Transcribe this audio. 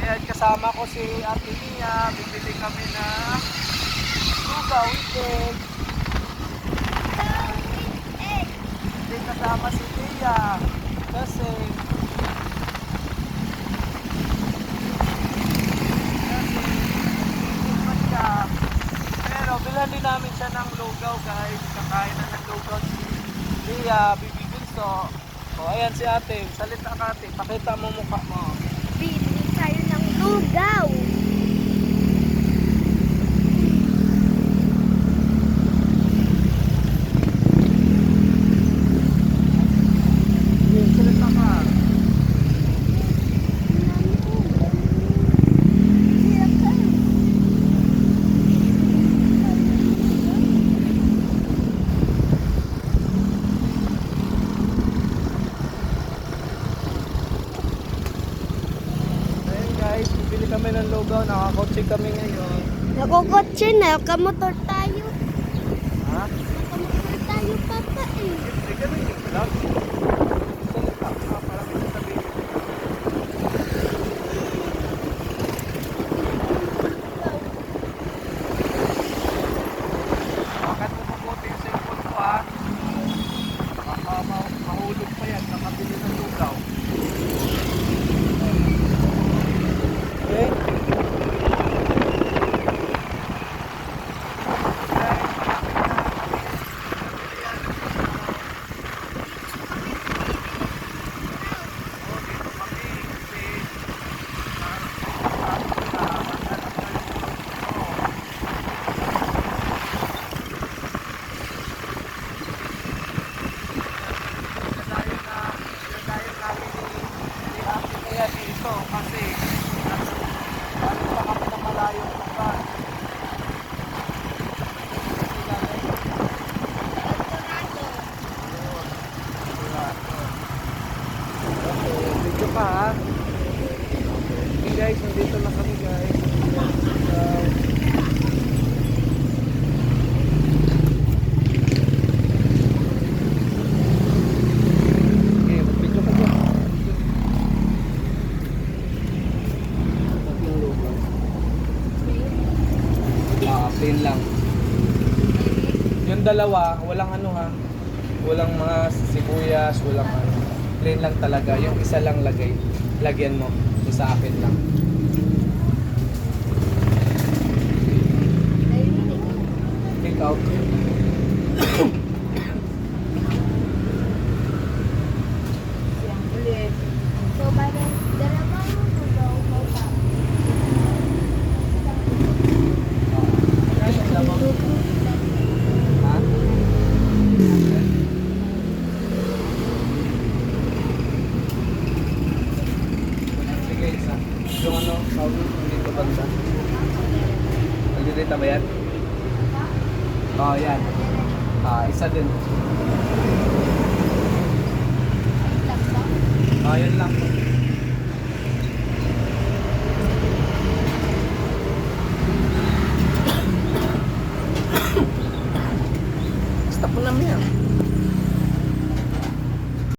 Ayan, kasama ko si Ate Mia. Bibili kami na lugaw weekend. Hindi kasama si Tia. Kasi pa siya. Pero bilan din namin siya ng lugaw guys. Kakain na ng lugaw si Tia, Bibi Bunso. O ayan si ate. Salita ka ate. Pakita mo mukha mo. Bibili tayo ng lugaw. Salita ka. Ayan guys, bibili kami ng lugaw. Nakakotse kami ngayon. Nakukotse na, kamotor tayo. Ha? Kamotor tayo, papa eh. Hindi kami vlog. Salita ka para may sabihin. Bakit mo mabuti yung cellphone ko ha? Baka mahulog pa yan. Nakabili ng lugaw. Okay? Dito kasi galing pa kami na malayong lugar. Okay, video pa ha. Okay guys, nandito na kami guys. Okay, mag-video ka dyan. Plain lang. Yung dalawa, walang ano ha. Walang mga sibuyas, walang ano. Plain lang talaga. Yung isa lang lagyan mo. Yung sa akin lang. Take out. So, parang dalawang lugaw mo pa. Ha? Sige, isa. Yung ano, sound dito banda. Nagdidita ba yan? Oo, yan. Isa din. Yun lang.